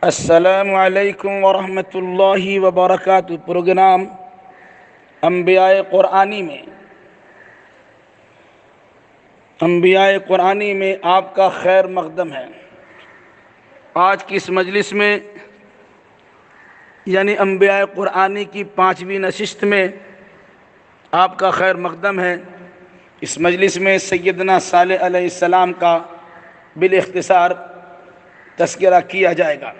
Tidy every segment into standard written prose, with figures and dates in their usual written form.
السلام علیکم ورحمۃ اللہ وبرکاتہ۔ پروگرام انبیاء قرآنی میں آپ کا خیر مقدم ہے۔ آج کی اس مجلس میں یعنی انبیاء قرآنی کی 5ویں نشست میں آپ کا خیر مقدم ہے۔ اس مجلس میں سیدنا صالح علیہ السلام کا بالاختصار تذکرہ کیا جائے گا۔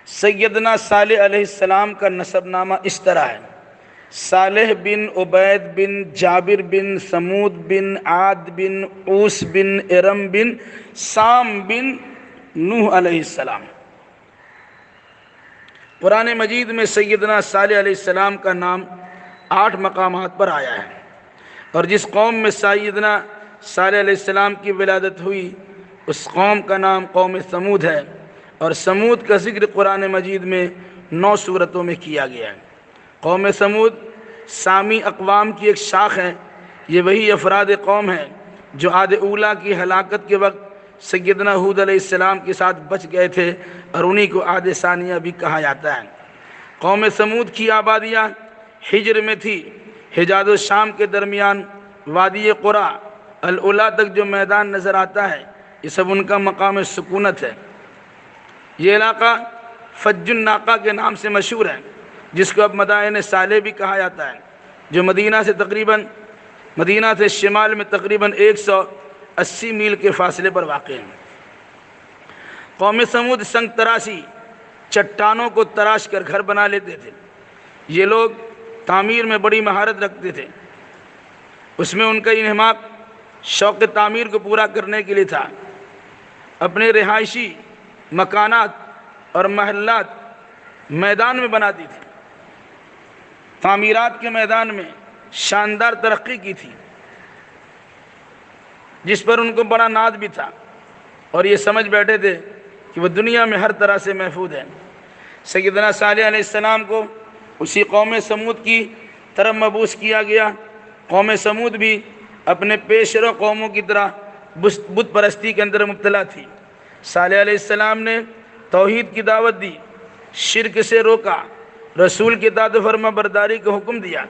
سیدنا صالح علیہ السلام کا نسب نامہ اس طرح ہے: صالح بن عبید بن جابر بن سمود بن عاد بن اوس بن ارم بن سام بن نوح علیہ السلام۔ قرآن مجید میں سیدنا صالح علیہ السلام کا نام 8 مقامات پر آیا ہے، اور جس قوم میں سیدنا صالح علیہ السلام کی ولادت ہوئی اس قوم کا نام قوم سمود ہے، اور سمود کا ذکر قرآن مجید میں 9 سورتوں میں کیا گیا ہے۔ قوم سمود سامی اقوام کی ایک شاخ ہے۔ یہ وہی افراد قوم ہیں جو عاد اولیٰ کی ہلاکت کے وقت سیدنا ہود علیہ السلام کے ساتھ بچ گئے تھے، اور انہی کو عاد ثانیہ بھی کہا جاتا ہے۔ قوم سمود کی آبادیاں حجر میں تھی۔ حجاز و شام کے درمیان وادی قرا العلا تک جو میدان نظر آتا ہے، یہ سب ان کا مقام سکونت ہے۔ یہ علاقہ فج الناقہ کے نام سے مشہور ہے، جس کو اب مدائن صالح بھی کہا جاتا ہے، جو مدینہ سے شمال میں تقریباً 180 میل کے فاصلے پر واقع ہے۔ قوم سمود سنگ تراشی، چٹانوں کو تراش کر گھر بنا لیتے تھے۔ یہ لوگ تعمیر میں بڑی مہارت رکھتے تھے۔ اس میں ان کا انہماک شوق تعمیر کو پورا کرنے کے لیے تھا۔ اپنے رہائشی مکانات اور محلات میدان میں بناتی تھی۔ تعمیرات کے میدان میں شاندار ترقی کی تھی، جس پر ان کو بڑا ناز بھی تھا، اور یہ سمجھ بیٹھے تھے کہ وہ دنیا میں ہر طرح سے محفوظ ہیں۔ سیدنا صالح علیہ السلام کو اسی قوم سمود کی طرف مبعوث کیا گیا۔ قوم سمود بھی اپنے پیشرو قوموں کی طرح بت پرستی کے اندر مبتلا تھی۔ صالح علیہ السلام نے توحید کی دعوت دی، شرک سے روکا، رسول کی اطاعت و فرما برداری کا حکم دیا،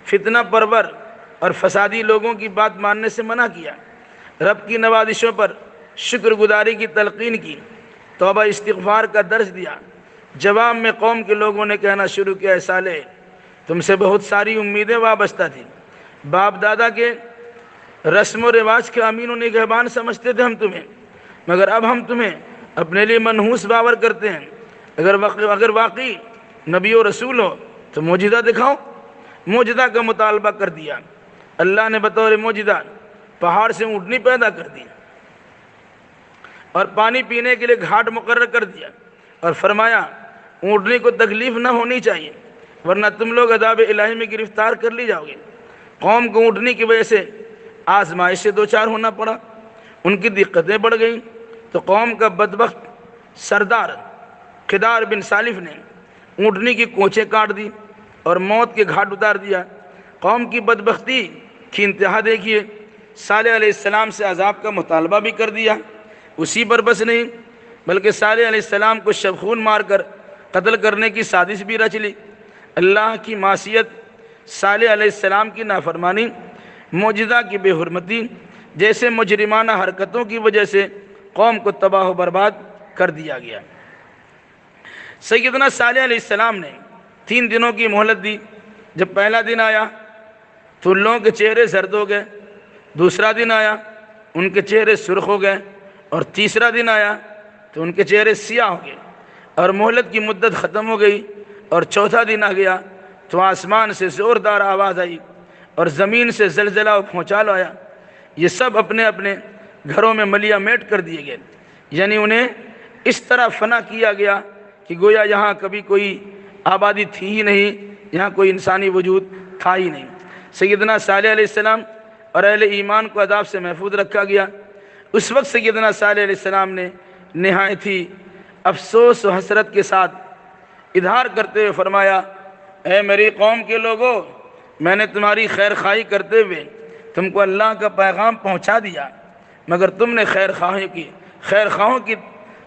فتنہ پرور اور فسادی لوگوں کی بات ماننے سے منع کیا، رب کی نوازشوں پر شکر گزاری کی تلقین کی، توبہ استغفار کا درس دیا۔ جواب میں قوم کے لوگوں نے کہنا شروع کیا: اے صالح، تم سے بہت ساری امیدیں وابستہ تھیں، باپ دادا کے رسم و رواج کے امین و نگہبان سمجھتے تھے ہم تمہیں، مگر اب ہم تمہیں اپنے لیے منحوس باور کرتے ہیں۔ اگر واقعی نبی و رسول ہو تو معجزہ دکھاؤ۔ معجزہ کا مطالبہ کر دیا۔ اللہ نے بطور معجزہ پہاڑ سے اونٹنی پیدا کر دی، اور پانی پینے کے لیے گھاٹ مقرر کر دیا، اور فرمایا اونٹنی کو تکلیف نہ ہونی چاہیے، ورنہ تم لوگ عذاب الہی میں گرفتار کر لی جاؤ گے۔ قوم کو اونٹنی کی وجہ سے آزمائش سے دوچار ہونا پڑا، ان کی دقتیں بڑھ گئیں، تو قوم کا بدبخت سردار خدار بن سالف نے اونٹنی کی کونچیں کاٹ دی اور موت کے گھاٹ اتار دیا۔ قوم کی بدبختی کی انتہا دیکھیے، صالح علیہ السلام سے عذاب کا مطالبہ بھی کر دیا۔ اسی پر بس نہیں، بلکہ صالح علیہ السلام کو شبخون مار کر قتل کرنے کی سازش بھی رچ لی۔ اللہ کی معصیت، صالح علیہ السلام کی نافرمانی، معجزہ کی بے حرمتی جیسے مجرمانہ حرکتوں کی وجہ سے قوم کو تباہ و برباد کر دیا گیا۔ سیدنا صالح علیہ السلام نے 3 دنوں کی مہلت دی۔ جب پہلا دن آیا تو لوگوں کے چہرے زرد ہو گئے، دوسرا دن آیا ان کے چہرے سرخ ہو گئے، اور تیسرا دن آیا تو ان کے چہرے سیاہ ہو گئے، اور مہلت کی مدت ختم ہو گئی، اور چوتھا دن آ گیا تو آسمان سے زوردار آواز آئی اور زمین سے زلزلہ و پھونچال آیا۔ یہ سب اپنے اپنے گھروں میں ملیا میٹ کر دیے گئے، یعنی انہیں اس طرح فنا کیا گیا کہ گویا یہاں کبھی کوئی آبادی تھی ہی نہیں، یہاں کوئی انسانی وجود تھا ہی نہیں۔ سیدنا صالح علیہ السلام اور اہل ایمان کو عذاب سے محفوظ رکھا گیا۔ اس وقت سیدنا صالح علیہ السلام نے نہایت ہی افسوس و حسرت کے ساتھ اظہار کرتے ہوئے فرمایا: اے میری قوم کے لوگوں، میں نے تمہاری خیر خواہی کرتے ہوئے تم کو اللہ کا پیغام پہنچا دیا، مگر تم نے خیر خواہوں کی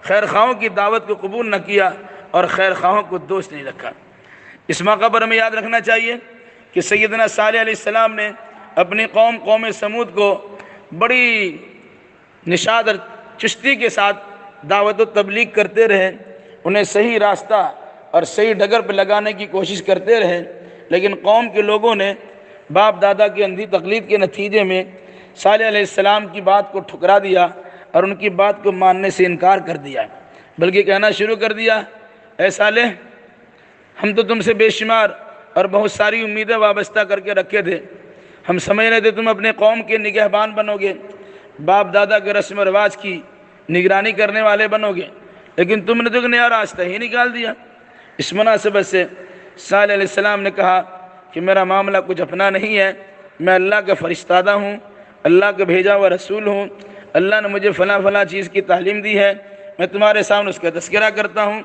خیر خواہوں کی دعوت کو قبول نہ کیا اور خیر خواہوں کو دوست نہیں رکھا۔ اس موقع پر ہمیں یاد رکھنا چاہیے کہ سیدنا صالح علیہ السلام نے اپنی قوم سمود کو بڑی نشاط اور چستی کے ساتھ دعوت و تبلیغ کرتے رہے، انہیں صحیح راستہ اور صحیح ڈگر پہ لگانے کی کوشش کرتے رہے، لیکن قوم کے لوگوں نے باپ دادا کی اندھی تقلید کے نتیجے میں صالح علیہ السلام کی بات کو ٹھکرا دیا اور ان کی بات کو ماننے سے انکار کر دیا، بلکہ کہنا شروع کر دیا، اے صالح، ہم تو تم سے بے شمار اور بہت ساری امیدیں وابستہ کر کے رکھے تھے، ہم سمجھ رہے تھے تم اپنے قوم کے نگہبان بنو گے، باپ دادا کے رسم و رواج کی نگرانی کرنے والے بنو گے، لیکن تم نے تو نیا راستہ ہی نکال دیا۔ اس مناسبت سے صالح علیہ السلام نے کہا کہ میرا معاملہ کچھ اپنا نہیں ہے، میں اللہ کا فرشتادہ ہوں، اللہ کا بھیجا ہوا رسول ہوں، اللہ نے مجھے فلاں فلاں چیز کی تعلیم دی ہے، میں تمہارے سامنے اس کا تذکرہ کرتا ہوں،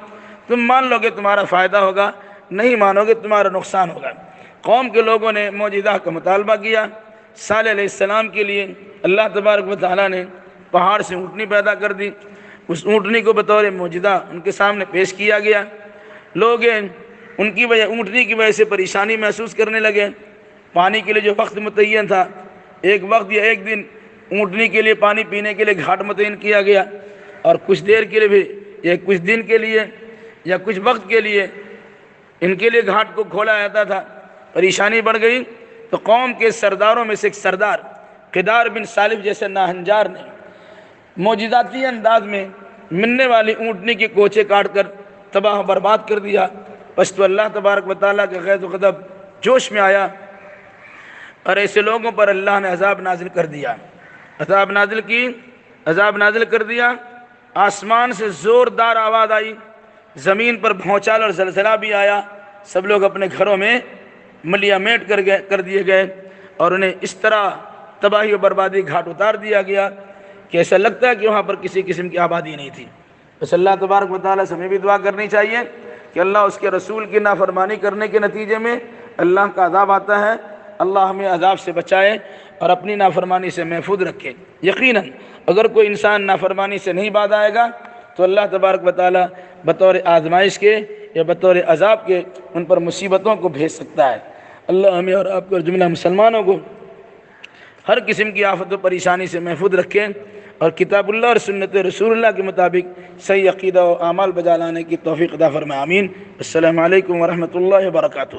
تم مان لو گے تمہارا فائدہ ہوگا، نہیں مانو گے تمہارا نقصان ہوگا۔ قوم کے لوگوں نے معجزہ کا مطالبہ کیا۔ صالح علیہ السلام کے لیے اللہ تبارک و تعالیٰ نے پہاڑ سے اونٹنی پیدا کر دی، اس اونٹنی کو بطور معجزہ ان کے سامنے پیش کیا گیا۔ لوگ اونٹنی کی وجہ سے پریشانی محسوس کرنے لگے، پانی کے لیے جو وقت متعین تھا، ایک وقت یا ایک دن اونٹنی کے لیے پانی پینے کے لیے گھاٹ متعین کیا گیا، اور کچھ دیر کے لیے بھی یا کچھ دن کے لیے یا کچھ وقت کے لیے ان کے لیے گھاٹ کو کھولا جاتا تھا۔ پریشانی بڑھ گئی تو قوم کے سرداروں میں سے ایک سردار قدار بن صالف جیسے ناہنجار نے معجزاتی انداز میں ملنے والی اونٹنی کے کوچے کاٹ کر تباہ و برباد کر دیا۔ بس تو اللہ تبارک و تعالیٰ کے غیظ و غضب جوش میں آیا اور ایسے لوگوں پر اللہ نے عذاب نازل کر دیا، عذاب نازل کر دیا۔ آسمان سے زوردار آواز آئی، زمین پر بھونچال اور زلزلہ بھی آیا، سب لوگ اپنے گھروں میں ملیا میٹ کر دیے گئے اور انہیں اس طرح تباہی و بربادی گھاٹ اتار دیا گیا کہ ایسا لگتا ہے کہ وہاں پر کسی قسم کی آبادی نہیں تھی۔ بس اللہ تبارک و تعالیٰ سے ہمیں بھی دعا کرنی چاہیے کہ اللہ اس کے رسول کی نافرمانی کرنے کے نتیجے میں اللہ کا عذاب آتا ہے، اللہ ہمیں عذاب سے بچائے اور اپنی نافرمانی سے محفوظ رکھے۔ یقیناً اگر کوئی انسان نافرمانی سے نہیں باز آئے گا تو اللہ تبارک و تعالیٰ بطور آزمائش کے یا بطور عذاب کے ان پر مصیبتوں کو بھیج سکتا ہے۔ اللہ ہمیں اور آپ کو اور جملہ مسلمانوں کو ہر قسم کی آفت و پریشانی سے محفوظ رکھیں اور کتاب اللہ اور سنت رسول اللہ کے مطابق صحیح عقیدہ و اعمال بجا لانے کی توفیق عطا فرمائے، آمین۔ السلام علیکم ورحمۃ اللہ وبرکاتہ۔